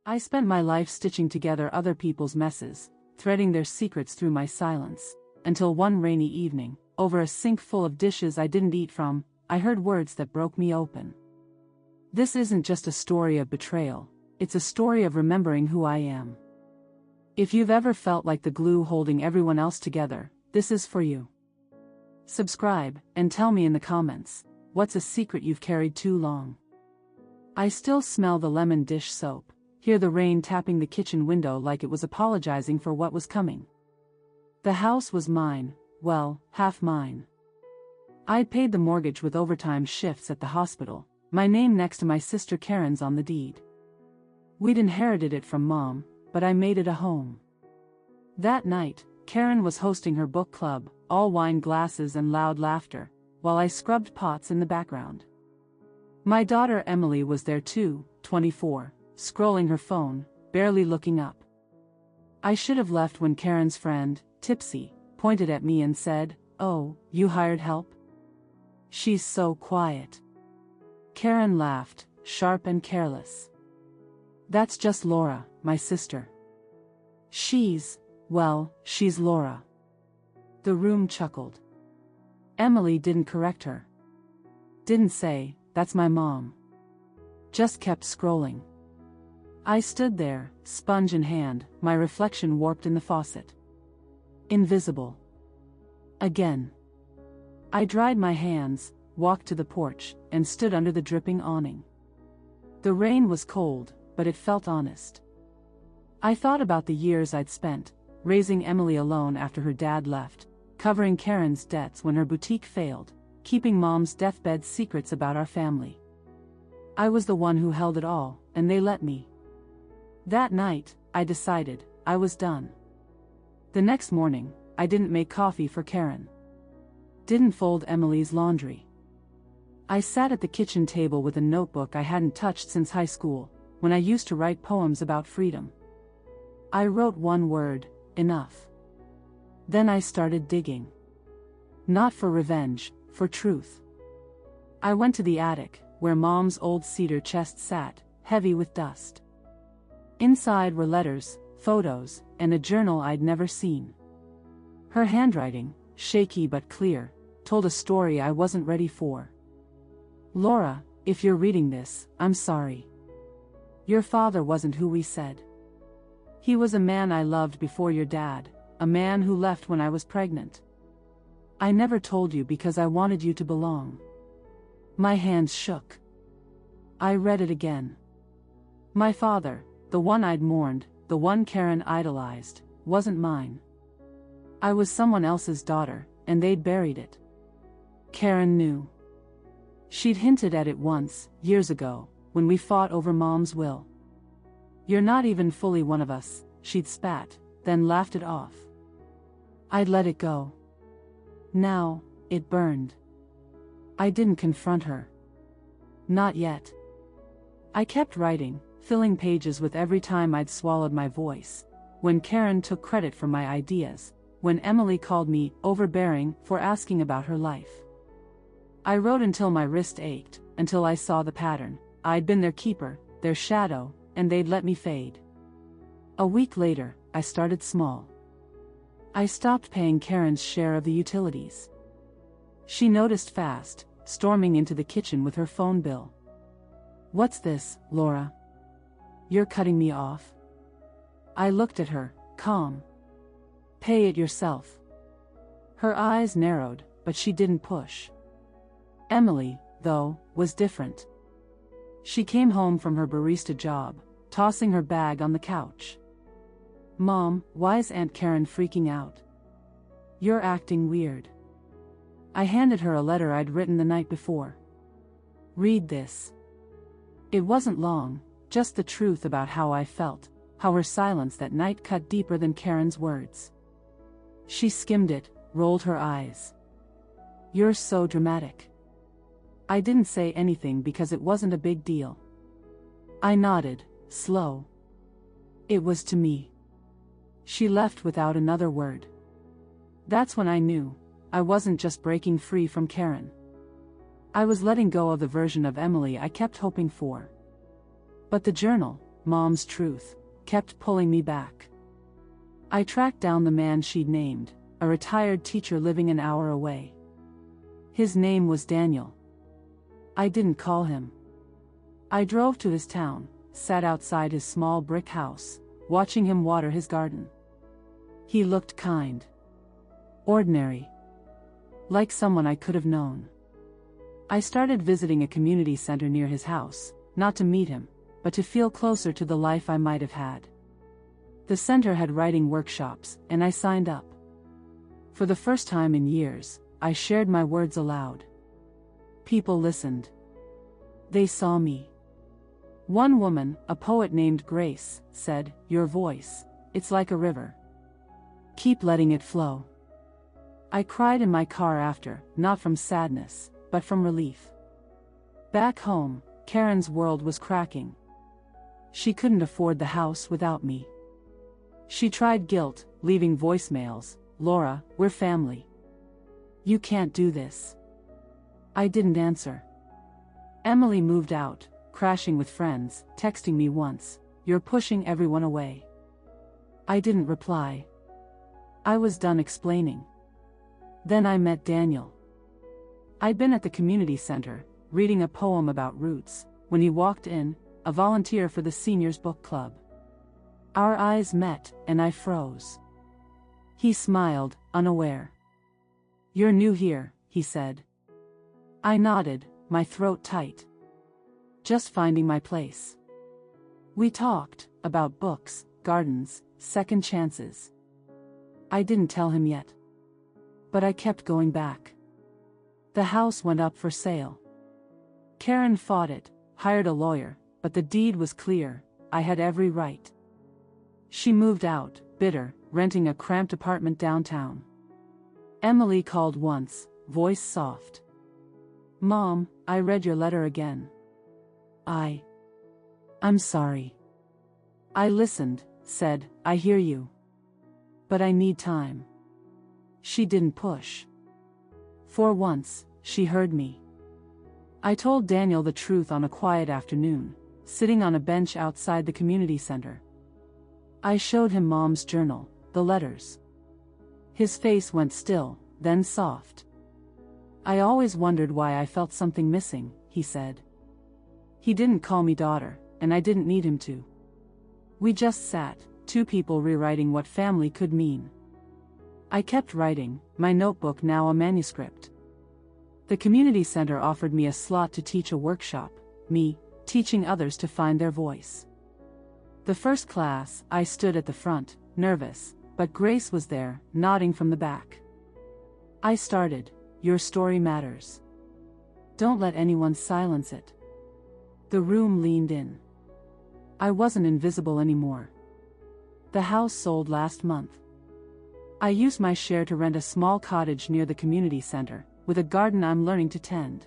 I spent my life stitching together other people's messes, threading their secrets through my silence, until one rainy evening, over a sink full of dishes I didn't eat from, I heard words that broke me open. This isn't just a story of betrayal, it's a story of remembering who I am. If you've ever felt like the glue holding everyone else together, this is for you. Subscribe, and tell me in the comments, what's a secret you've carried too long? I still smell the lemon dish soap, hear the rain tapping the kitchen window like it was apologizing for what was coming. The house was mine, well, half mine. I'd paid the mortgage with overtime shifts at the hospital, my name next to my sister Karen's on the deed. We'd inherited it from Mom, but I made it a home. That night, Karen was hosting her book club, all wine glasses and loud laughter, while I scrubbed pots in the background. My daughter Emily was there too, 24, scrolling her phone, barely looking up. I should have left when Karen's friend, Tipsy, pointed at me and said, "Oh, you hired help? She's so quiet." Karen laughed, sharp and careless. "That's just Laura, my sister. She's Laura." The room chuckled. Emily didn't correct her. Didn't say, "That's my mom." Just kept scrolling. I stood there, sponge in hand, my reflection warped in the faucet. Invisible. Again. I dried my hands, walked to the porch, and stood under the dripping awning. The rain was cold, but it felt honest. I thought about the years I'd spent, raising Emily alone after her dad left, covering Karen's debts when her boutique failed, keeping Mom's deathbed secrets about our family. I was the one who held it all, and they let me. That night, I decided, I was done. The next morning, I didn't make coffee for Karen. Didn't fold Emily's laundry. I sat at the kitchen table with a notebook I hadn't touched since high school, when I used to write poems about freedom. I wrote one word, enough. Then I started digging. Not for revenge, for truth. I went to the attic, where Mom's old cedar chest sat, heavy with dust. Inside were letters, photos, and a journal I'd never seen. Her handwriting, shaky but clear, told a story I wasn't ready for. "Laura, if you're reading this, I'm sorry. Your father wasn't who we said. He was a man I loved before your dad, a man who left when I was pregnant. I never told you because I wanted you to belong." My hands shook. I read it again. My father, the one I'd mourned, the one Karen idolized, wasn't mine. I was someone else's daughter, and they'd buried it. Karen knew. She'd hinted at it once, years ago, when we fought over Mom's will. "You're not even fully one of us," she'd spat, then laughed it off. I'd let it go. Now, it burned. I didn't confront her. Not yet. I kept writing, filling pages with every time I'd swallowed my voice, when Karen took credit for my ideas, when Emily called me overbearing for asking about her life. I wrote until my wrist ached, until I saw the pattern. I'd been their keeper, their shadow, and they'd let me fade. A week later, I started small. I stopped paying Karen's share of the utilities. She noticed fast, storming into the kitchen with her phone bill. "What's this, Laura? You're cutting me off?" I looked at her, calm. "Pay it yourself." Her eyes narrowed, but she didn't push. Emily, though, was different. She came home from her barista job, tossing her bag on the couch. "Mom, why's Aunt Karen freaking out? You're acting weird." I handed her a letter I'd written the night before. "Read this." It wasn't long, just the truth about how I felt, how her silence that night cut deeper than Karen's words. She skimmed it, rolled her eyes. "You're so dramatic." I didn't say anything because it wasn't a big deal. I nodded, slow. "It was to me." She left without another word. That's when I knew, I wasn't just breaking free from Karen. I was letting go of the version of Emily I kept hoping for. But the journal, Mom's truth, kept pulling me back. I tracked down the man she'd named, a retired teacher living an hour away. His name was Daniel. I didn't call him. I drove to his town, sat outside his small brick house, watching him water his garden. He looked kind. Ordinary. Like someone I could have known. I started visiting a community center near his house, not to meet him, but to feel closer to the life I might have had. The center had writing workshops, and I signed up. For the first time in years, I shared my words aloud. People listened. They saw me. One woman, a poet named Grace, said, "Your voice, it's like a river. Keep letting it flow." I cried in my car after, not from sadness, but from relief. Back home, Karen's world was cracking. She couldn't afford the house without me. She tried guilt, leaving voicemails, "Laura, we're family. You can't do this." I didn't answer. Emily moved out, crashing with friends, texting me once, "You're pushing everyone away." I didn't reply. I was done explaining. Then I met Daniel. I'd been at the community center, reading a poem about roots, when he walked in, a volunteer for the seniors book club. Our eyes met, and I froze. He smiled, unaware. "You're new here," he said. I nodded, my throat tight. Just finding my place. We talked, about books, gardens, second chances. I didn't tell him yet. But I kept going back. The house went up for sale. Karen fought it, hired a lawyer, but the deed was clear, I had every right. She moved out, bitter, renting a cramped apartment downtown. Emily called once, voice soft. "Mom, I read your letter again. I'm sorry." I listened, said, "I hear you. But I need time." She didn't push. For once, she heard me. I told Daniel the truth on a quiet afternoon, sitting on a bench outside the community center. I showed him Mom's journal, the letters. His face went still, then soft. "I always wondered why I felt something missing," he said. He didn't call me daughter, and I didn't need him to. We just sat, two people rewriting what family could mean. I kept writing, my notebook now a manuscript. The community center offered me a slot to teach a workshop, me, teaching others to find their voice. The first class, I stood at the front, nervous, but Grace was there, nodding from the back. I started, "Your story matters. Don't let anyone silence it." The room leaned in. I wasn't invisible anymore. The house sold last month. I used my share to rent a small cottage near the community center, with a garden I'm learning to tend.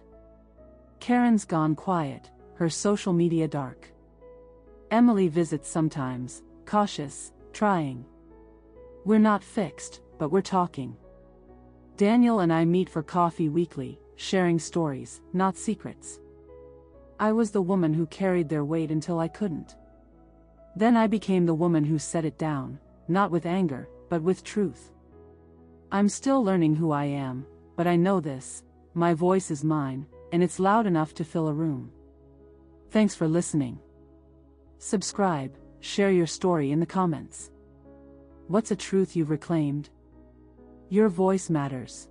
Karen's gone quiet, her social media dark. Emily visits sometimes, cautious, trying. We're not fixed, but we're talking. Daniel and I meet for coffee weekly, sharing stories, not secrets. I was the woman who carried their weight until I couldn't. Then I became the woman who set it down, not with anger, but with truth. I'm still learning who I am, but I know this, my voice is mine, and it's loud enough to fill a room. Thanks for listening. Subscribe, share your story in the comments. What's a truth you've reclaimed? Your voice matters.